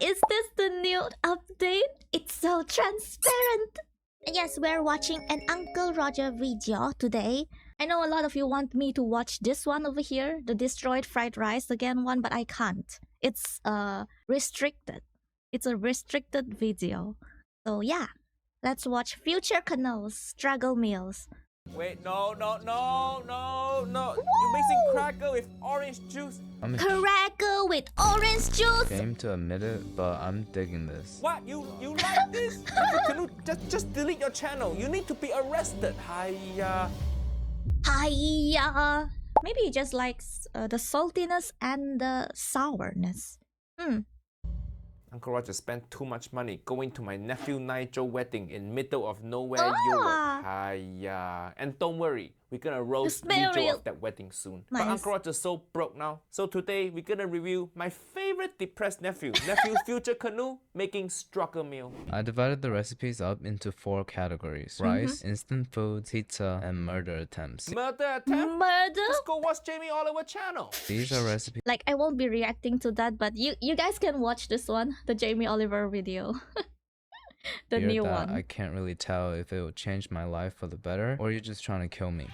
is this the new update? It's so transparent. Yes, we're watching an Uncle Roger video today. I know a lot of you want me to watch this one over here, the destroyed fried rice again one, but I can't. It's restricted. It's a restricted video. So yeah, let's watch FutureCanoe's struggle meals. Wait, no. You're mixing cracker with orange juice. Cracker with orange juice. Shame to admit it, but I'm digging this. What? You like this? Can you just delete your channel? You need to be arrested. Hiya. Hiya. Maybe he just likes the saltiness and the sourness. Uncle Roger spent too much money going to my nephew Nigel wedding in middle of nowhere, Europe. Hiya. And don't worry, we're gonna roast video of that wedding soon. Nice. But Uncle Roger's so broke now. So today we're gonna review my favorite depressed nephew, FutureCanoe, making struggle meal. I divided the recipes up into 4 categories: rice, instant food, pizza, and murder attempts. Murder attempt? Murder? Just go watch Jamie Oliver channel. These are recipes Like, I won't be reacting to that, but you guys can watch this one, the Jamie Oliver video. The here new that one. I can't really tell if it will change my life for the better or you're just trying to kill me.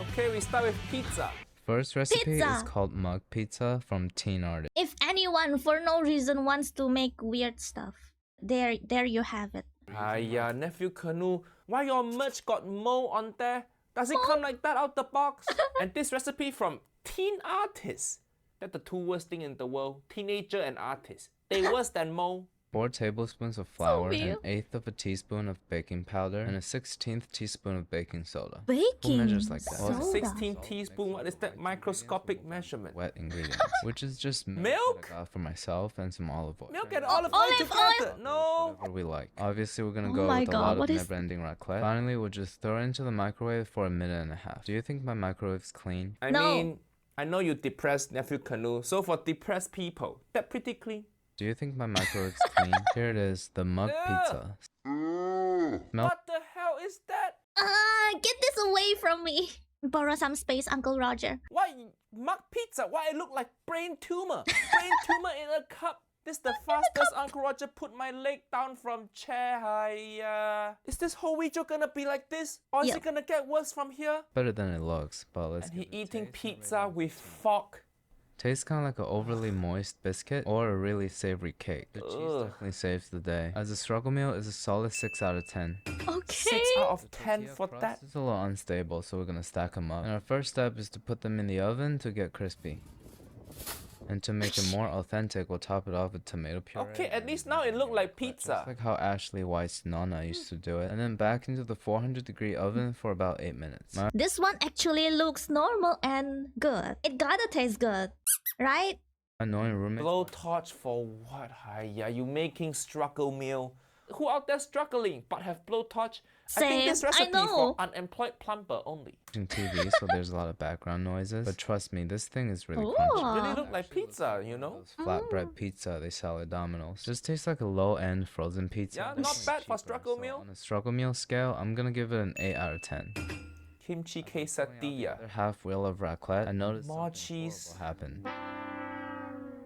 Okay, we start with pizza. First recipe Pizza. is called mug pizza from Teen Artist. If anyone for no reason wants to make weird stuff, there you have it. Hiya, nephew Canoe. Why your merch got mold on there? Does it come like that out the box? And this recipe from Teen Artist. That's the 2 worst thing in the world. Teenager and artist. They worse than mold. 4 tablespoons of flour, weird. 1/8 of a teaspoon of baking powder, and a 1/16 teaspoon of baking soda. Baking Who measures like that? soda. 16 teaspoon, what is that microscopic measurement? Wet ingredients, which is just Milk? that I got for myself and some olive oil. Milk and olive oil olive together. oil? No. Whatever we like. Obviously, we're gonna Oh go my with a God, lot what of is- never-ending raclette. Finally, we'll just throw it into the microwave for 1.5 minutes. Do you think my microwave's clean? I No. mean, I know you depressed, nephew Canoe. So for depressed people, that pretty clean. Do you think my microwave's clean? Here it is, the mug pizza. Smell. What the hell is that? Get this away from me. Borrow some space, Uncle Roger. Why mug pizza? Why it look like brain tumor? Brain tumor in a cup. This the fastest Uncle Roger put my leg down from chair. Hiya. Is this whole video gonna be like this? Or is Yep. it gonna get worse from here? Better than it looks, but let's And he give it a eating taste. pizza with fork. Tastes kind of like an overly moist biscuit or a really savory cake. The cheese Ugh. definitely saves the day. As a struggle meal, it's a solid 6 out of 10. Okay. 6 out of The 10 tortilla for crust that. is a little unstable, so we're gonna stack them up. And our first step is to put them in the oven to get crispy. And to make it more authentic, we'll top it off with tomato puree. Okay, at least now it look like Just pizza. like how Ashley White's Nonna used to do it. And then back into the 400-degree oven for about 8 minutes. This one actually looks normal and good. It gotta taste good, right? My annoying roommate. Blowtorch for what? Hiya, you making struggle meal? Who out there struggling but have blowtorch? I think this Same, I recipe know. for unemployed plumber only. Watching TV, so there's a lot of background noises. But trust me, this thing is really Ooh. crunchy. Really look like pizza, you know? Those flatbread pizza they sell at Domino's. Just tastes like a low-end frozen pizza. Yeah, but not way bad for cheaper. struggle So meal. on a struggle meal scale, I'm gonna give it an 8 out of 10. Kimchi The quesadilla. other half wheel of raclette, I noticed More something cheese. horrible happened.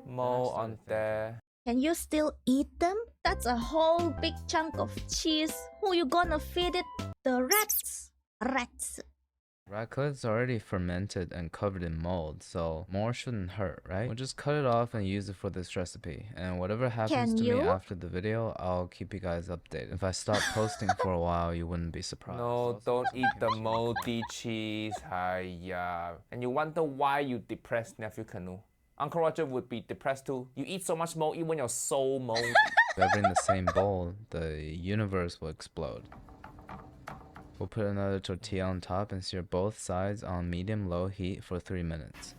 More on there. Can you still eat them? That's a whole big chunk of cheese. Who you gonna feed it? The rats. Rats. Raclette's already fermented and covered in mold, so more shouldn't hurt, right? We'll just cut it off and use it for this recipe. And whatever happens Can to me you? after the video, I'll keep you guys updated. If I stop posting for a while, you wouldn't be surprised. No, don't eat the moldy cheese. Hiya. And you wonder why you depressed, nephew Canoe. Uncle Roger would be depressed too. You eat so much mold even your soul moldy. If ever in the same bowl, the universe will explode. We'll put another tortilla on top and sear both sides on medium-low heat for 3 minutes.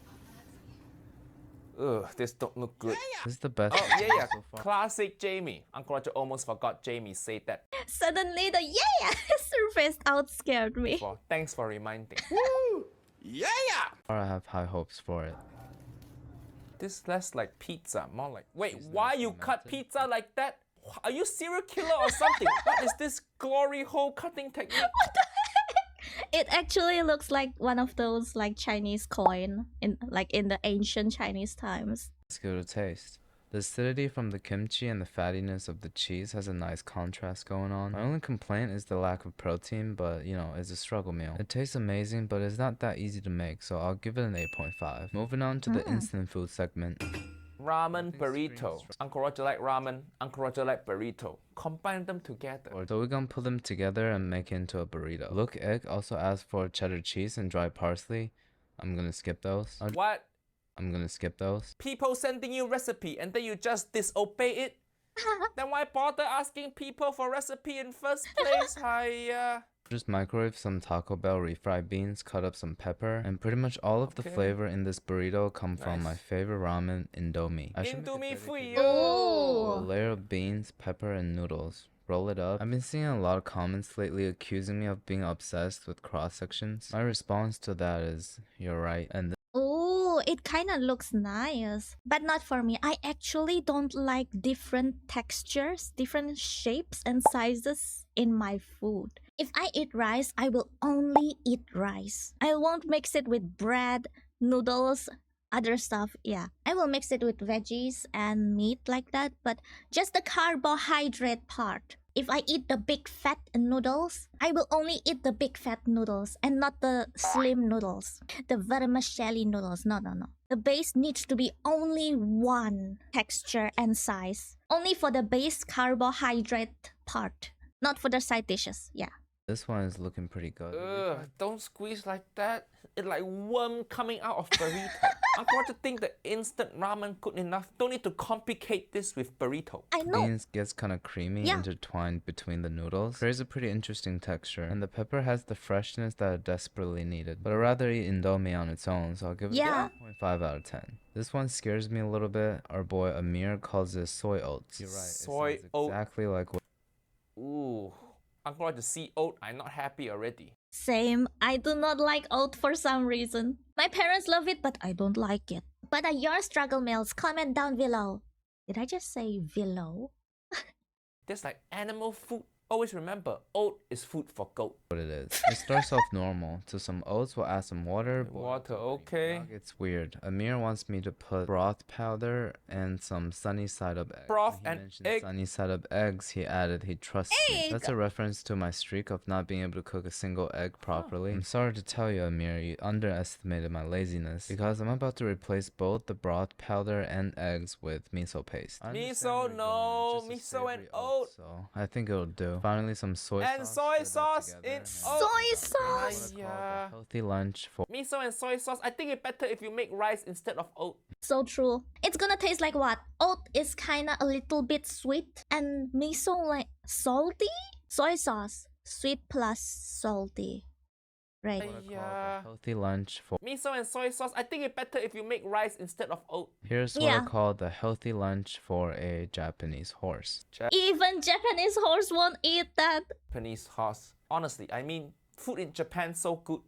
Ugh, this don't look good. This is the best. Oh, yeah. so far. Classic Jamie. Uncle Roger almost forgot Jamie said that. Suddenly the yeah surfaced out scared me. Well, thanks for reminding. I have high hopes for it. This less like pizza, more like... Wait, why you cut pizza like that? Are you serial killer or something? What is this glory hole cutting technique? It actually looks like one of those like Chinese coin in the ancient Chinese times. Let's give it a taste. The acidity from the kimchi and the fattiness of the cheese has a nice contrast going on. My only complaint is the lack of protein, but you know, it's a struggle meal. It tastes amazing, but it's not that easy to make, so I'll give it an 8.5. Moving on to the instant food segment. Ramen burrito. Uncle Roger like ramen, Uncle Roger like burrito. Combine them together. So we're gonna put them together and make it into a burrito. Look Egg also asked for cheddar cheese and dry parsley. I'm gonna skip those. What? I'm gonna skip those. People sending you recipe and then you just disobey it? Then why bother asking people for recipe in first place? Just microwave some Taco Bell refried beans, cut up some pepper, and pretty much all of the flavor in this burrito come from my favorite ramen, Indomie. Indomie for you. A layer of beans, pepper, and noodles. Roll it up. I've been seeing a lot of comments lately accusing me of being obsessed with cross sections. My response to that is, you're right. And Oh, it kind of looks nice, but not for me. I actually don't like different textures, different shapes and sizes in my food. If I eat rice, I will only eat rice. I won't mix it with bread, noodles, other stuff. Yeah, I will mix it with veggies and meat like that, but just the carbohydrate part. If I eat the big fat noodles, I will only eat the big fat noodles and not the slim noodles, the vermicelli noodles. No. The base needs to be only one texture and size. Only for the base carbohydrate part, not for the side dishes. Yeah. this one is looking pretty good. Ugh, don't squeeze like that. It's like worm coming out of burrito. Uncle Roger think the instant ramen good enough. Don't need to complicate this with burrito. I know. Beans gets kind of creamy, intertwined between the noodles. Creates a pretty interesting texture, and the pepper has the freshness that I desperately needed. But I'd rather eat Indomie on its own, so I'll give it a 9.5 out of 10. This one scares me a little bit. Our boy Amir calls it soy oats. You're right. Soy oats. Exactly like what. Ooh, Uncle Roger see oat. I'm not happy already. Same. I do not like oat for some reason. My parents love it, but I don't like it. What are your struggle meals? Comment down below. Did I just say below? There's like animal food. Always remember, oat is food for goat. What it is. It starts off normal. To some oats, we'll add some water. Water, okay. It's weird. Amir wants me to put broth powder and some sunny side up eggs. Broth When he and mentioned egg. sunny side up eggs, he added he trusts me. That's a reference to my streak of not being able to cook a single egg properly. I'm sorry to tell you, Amir, you underestimated my laziness because I'm about to replace both the broth powder and eggs with miso paste. Miso, no. Miso and oat. So I think it'll do. Finally, some soy sauce. And soy sauce in oat. Soy sauce! Yeah. Healthy lunch for Miso and soy sauce. I think it's better if you make rice instead of oat. So true. It's gonna taste like what? Oat is kinda a little bit sweet and miso like salty? Soy sauce. Sweet plus salty. Right. Yeah. healthy lunch for. Miso and soy sauce. I think it's better if you make rice instead of oat. Here's what I call the healthy lunch for a Japanese horse. Even Japanese horse won't eat that. Japanese horse. Honestly, I mean, food in Japan so good.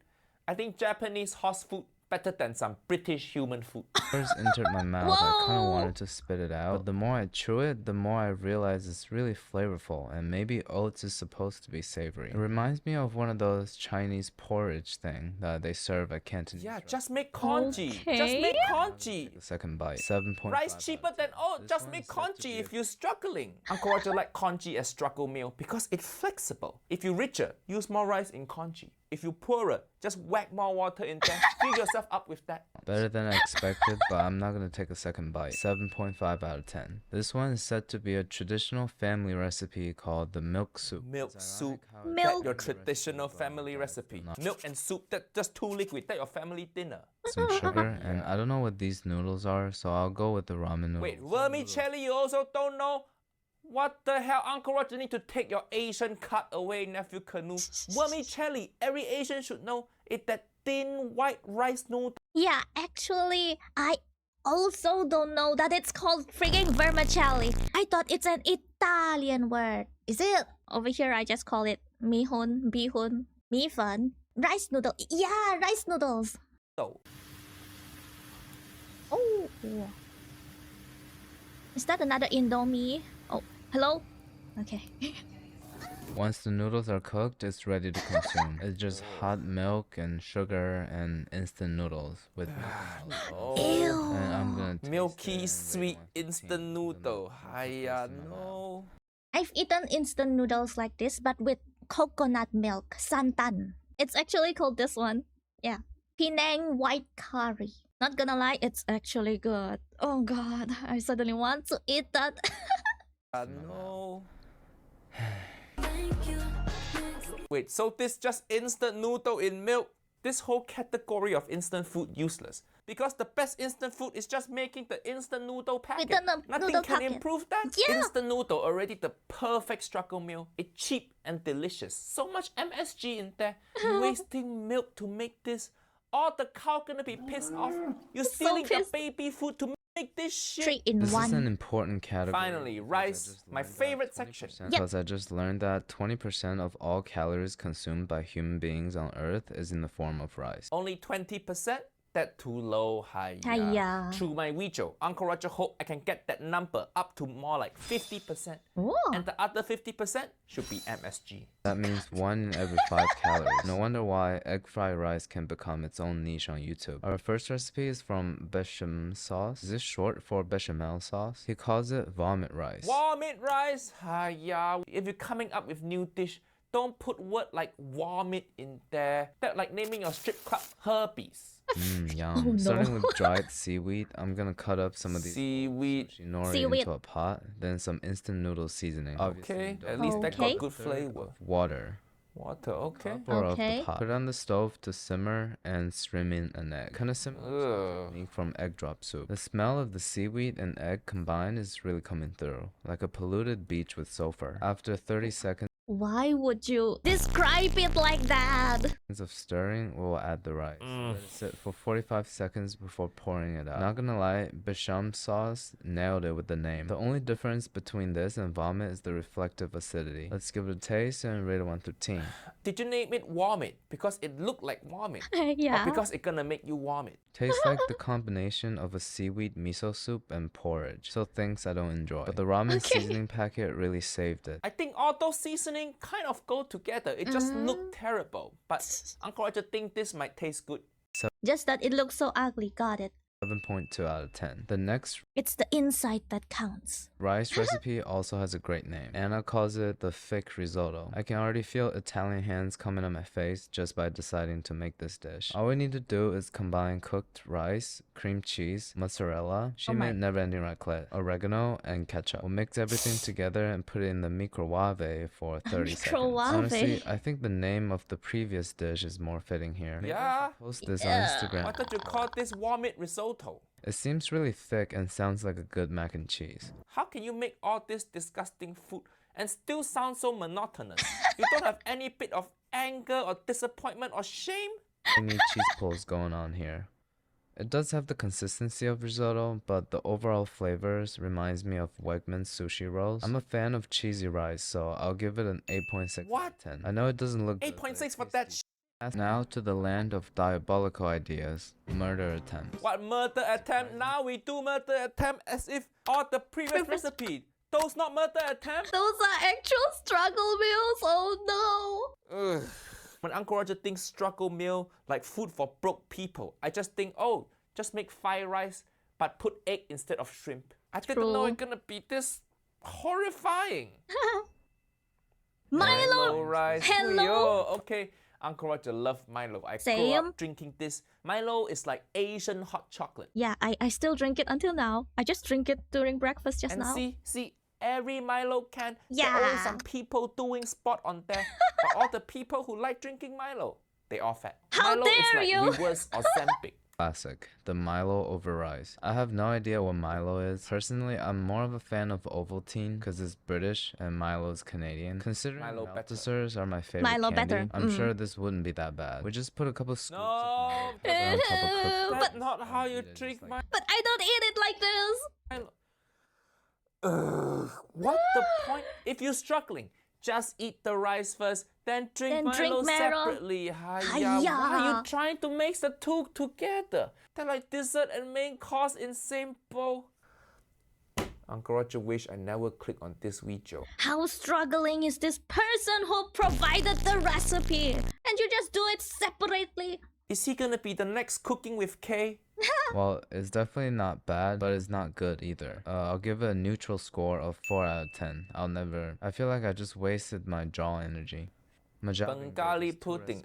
I think Japanese horse food better than some British human food. First entered my mouth, I kind of wanted to spit it out. But the more I chew it, the more I realize it's really flavorful, and maybe oats is supposed to be savory. It reminds me of one of those Chinese porridge thing that they serve at Cantonese. Yeah, just make congee. Just make congee. The second bite. 7.5. Rice cheaper than oat. Just make congee if you're struggling. Uncle Roger like congee as struggle meal because it's flexible. If you're richer, use more rice in congee. If you're poorer, just whack more water in there. Fill yourself up with that. Better than I expected, but I'm not gonna take a second bite. 7.5 out of 10. This one is said to be a traditional family recipe called the milk soup. Milk soup. Milk. That's your traditional family recipe. Milk and soup, that's just too liquid. That's your family dinner. Some sugar, and I don't know what these noodles are, so I'll go with the ramen noodles. Wait, vermicelli you also don't know? What the hell, Uncle Roger need to take your Asian cut away, Nephew Canoe. Vermicelli, every Asian should know, it's that thin white rice noodle. Yeah, actually, I also don't know that it's called frigging vermicelli. I thought it's an Italian word. Is it? Over here, I just call it mihun, bihun, mifun. Rice noodle. Yeah, rice noodles. So, Oh. Is that another Indomie? Oh, hello? Okay. Once the noodles are cooked, it's ready to consume. It's just hot milk and sugar and instant noodles with milk. Ew. And I'm gonna taste Milky, it sweet, and rate it 1 to 10, instant even noodle. though it's the Hiya, first in my mouth. no. I've eaten instant noodles like this, but with coconut milk, santan. It's actually called this one. Yeah. Penang white curry. Not gonna lie, it's actually good. Oh god, I suddenly want to eat that. No. Wait, so this just instant noodle in milk? This whole category of instant food useless. Because the best instant food is just making the instant noodle packet. the Nothing noodle can packet. improve that. Yeah. Instant noodle already the perfect struggle meal. It's cheap and delicious. So much MSG in there. You're wasting milk to make this. All the cow gonna be pissed off. You're stealing the pissed. baby food to make this shit. 3 in This 1. is an important category. Finally, because rice, I just my learned that favorite section. 20% Because I just learned that 20% of all calories consumed by human beings on Earth is in the form of rice. Only 20%? That too low, hiya. Hiya. Through my video, Uncle Roger hope I can get that number up to more like 50%. Oh. And the other 50% should be MSG. That means 1 in every 5 calories. No wonder why egg fried rice can become its own niche on YouTube. Our first recipe is from bechamel sauce. Is this short for bechamel sauce? He calls it vomit rice. Vomit rice, hiya. If you're coming up with new dish, don't put word like vomit in there. That's like naming your strip club herpes. Yum. Oh, no. Starting with dried seaweed, I'm gonna cut up some of these Seaweed. sushi nori Seaweed. into a pot, then some instant noodle seasoning. Obviously, Okay, don't at least that Okay. got good flavor. water. Water, okay. Pour up Okay. the pot. Put it on the stove to simmer and stream in an egg. Kind of similar to the Ugh. technique from egg drop soup. The smell of the seaweed and egg combined is really coming through, like a polluted beach with sulfur. After 30 seconds Why would you describe it like that? of stirring, we'll add the rice. Let it sit for 45 seconds before pouring it out. Not gonna lie, bechamel sauce nailed it with the name. The only difference between this and vomit is the reflective acidity. Let's give it a taste and rate it 1 through 10. Did you name it vomit? Because it looked like vomit. Yeah. Or because it's gonna make you vomit? Tastes like the combination of a seaweed miso soup and porridge, so things I don't enjoy. But the ramen seasoning packet really saved it. I think all those seasoning kind of go together. It just looked terrible. But Uncle Roger think this might taste good. Just that it looks so ugly. Got it. 7.2 out of 10. The next It's the inside that counts. rice recipe also has a great name. Anna calls it the thick risotto. I can already feel Italian hands coming on my face just by deciding to make this dish. All we need to do is combine cooked rice, cream cheese, mozzarella, never-ending raclette, oregano, and ketchup. We'll mix everything together and put it in the microwave for 30 seconds. Microwave. Honestly, I think the name of the previous dish is more fitting here. Maybe I Yeah. should post this on Why Instagram. don't you call this vomit risotto? It seems really thick and sounds like a good mac and cheese. How can you make all this disgusting food and still sound so monotonous? You don't have any bit of anger or disappointment or shame? Any cheese pulls going on here. It does have the consistency of risotto, but the overall flavors reminds me of Wegmans sushi rolls. I'm a fan of cheesy rice, so I'll give it an 8.6 out What? of 10. I know it doesn't look good, but 8.6 it for tastes that decent. Now to the land of diabolical ideas, murder attempts. What murder attempt? Now we do murder attempt as if all the previous recipe. Those not murder attempts? Those are actual struggle meals. Oh no. Ugh. When Uncle Roger thinks struggle meal like food for broke people, I just think, oh, just make fried rice but put egg instead of shrimp. I didn't know True. it's gonna be this horrifying. Milo. rice. Hello. Yo, okay. Uncle Roger loved Milo. I grew Same. up drinking this. Milo is like Asian hot chocolate. Yeah, I still drink it until now. I just drink it during breakfast just And now. see, every Milo can, there are always Yeah. some people doing spot on there. But all the people who like drinking Milo, they all fat. How Milo is dare like you. reverse Ozempic. Classic, the Milo over rice. I have no idea what Milo is. Personally, I'm more of a fan of Ovaltine because it's British and Milo is Canadian. Considering Milo better. Maltesers are my favorite Milo candy, better. I'm sure this wouldn't be that bad. We just put a couple scoops No, of Milo powder on top of cooked that's not how you eat it drink just Milo. But I don't eat it like this. Ugh, what the point? If you're struggling, just eat the rice first, then drink Then Milo drink Milo. separately. Hiya. Why are you trying to mix the two together? They're like dessert and main course in same bowl. Uncle Roger wish I never clicked on this video. How struggling is this person who provided the recipe? And you just do it separately. Is he gonna be the next Cooking with K? Well, it's definitely not bad, but it's not good either. I'll give it a neutral score of 4 out of 10. I feel like I just wasted my jaw energy. Bengali pudding.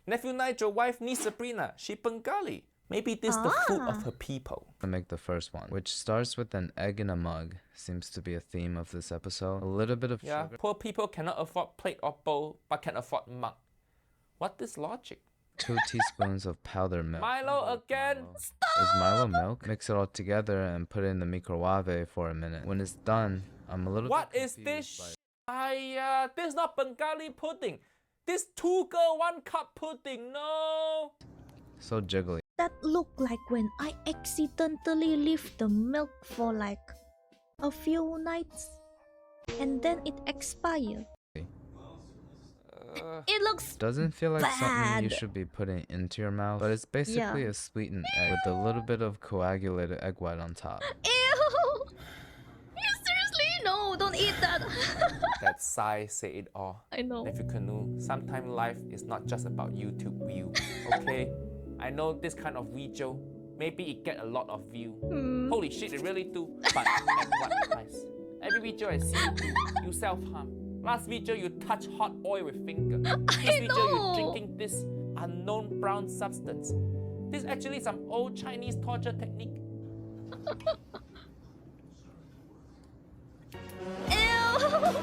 Nephew Nigel wife niece Sabrina. She Bengali. Maybe this the food of her people. To make the first one, which starts with an egg in a mug. Seems to be a theme of this episode. A little bit of sugar. Poor people cannot afford plate or bowl, but can afford mug. What is logic? 2 teaspoons of powdered milk. Milo again. Is Milo milk? Mix it all together and put it in the microwave for a minute. When it's done, I'm a little What bit is confused this? This is not Bengali pudding. This 2 girl 1 cup pudding. No. So jiggly. That looked like when I accidentally leave the milk for like a few nights and then it expired. It looks Doesn't feel like something you bad. should be putting into your mouth, but it's basically a sweetened egg with a little bit of coagulated egg white on top. Ew! You seriously? No, don't eat that. That sigh say it all. I know. Nephew Canoe, sometimes life is not just about YouTube view. Okay? I know this kind of video, maybe it get a lot of view. Holy shit, it really do. But at what price? Every video I see you do, you self-harm. Last video you touch hot oil with finger. This video you drinking this unknown brown substance. This is actually some old Chinese torture technique. Ew!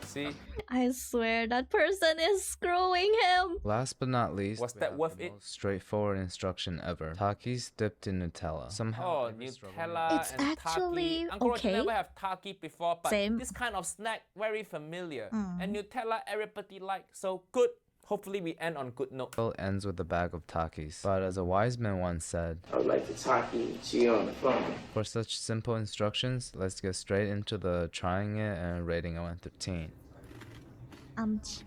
See? I swear that person is screwing him. Last but not least, Was we that have worth the it? most straightforward instruction ever. Takis dipped in Nutella. Somehow, Oh, every struggle Nutella It's and actually Taki. Uncle Roger okay. never have Taki before, but Same. this kind of snack very familiar. And Nutella everybody like, so good. Hopefully we end on good note. ends with a bag of Takis. But as a wise man once said, I would like to Taki, she on the phone. for such simple instructions, let's get straight into the trying it and rating it 1 through 10.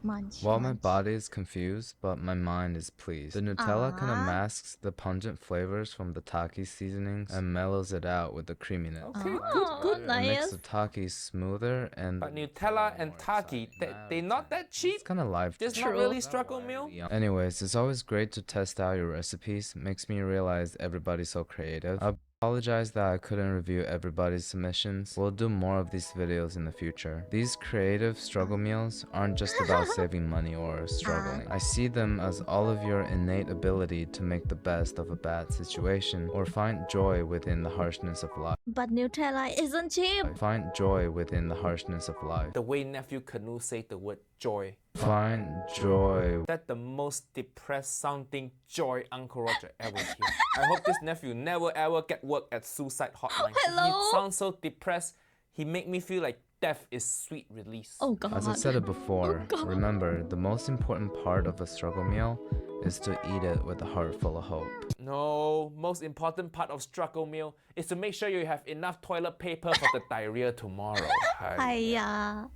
Munch. While my body is confused, but my mind is pleased. The Nutella kind of masks the pungent flavors from the Taki seasonings and mellows it out with the creaminess. Okay, Oh, It makes nice. the Taki smoother and But Nutella and Taki, they not that cheap. it's kind of life. This not really struggle meal. Anyways, it's always great to test out your recipes. Makes me realize everybody's so creative. I apologize that I couldn't review everybody's submissions. We'll do more of these videos in the future. These creative struggle meals aren't just about saving money or struggling. I see them as all of your innate ability to make the best of a bad situation or find joy within the harshness of life. But Nutella isn't cheap. Find joy within the harshness of life. The way Nephew Canoe say the word joy. Find joy. That's the most depressed sounding joy Uncle Roger ever hear. I hope this nephew never ever get work at suicide hotline. Hello? He sounds so depressed. He make me feel like death is sweet release. Oh god. As I said it before, remember, the most important part of a struggle meal is to eat it with a heart full of hope. No, most important part of struggle meal is to make sure you have enough toilet paper for the diarrhea tomorrow. Hi.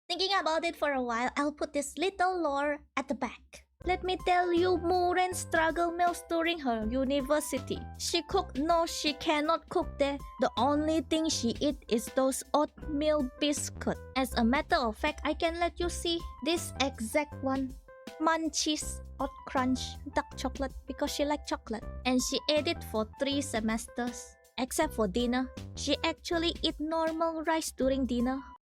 Thinking about it for a while, I'll put this little lore at the back. Let me tell you MuuRain's struggle meals during her university. She cooked? No, she cannot cook there. The only thing she eat is those oatmeal biscuit. As a matter of fact, I can let you see this exact one. Munchies Oat Crunch dark chocolate because she liked chocolate. And she ate it for 3 semesters. Except for dinner. She actually eat normal rice during dinner.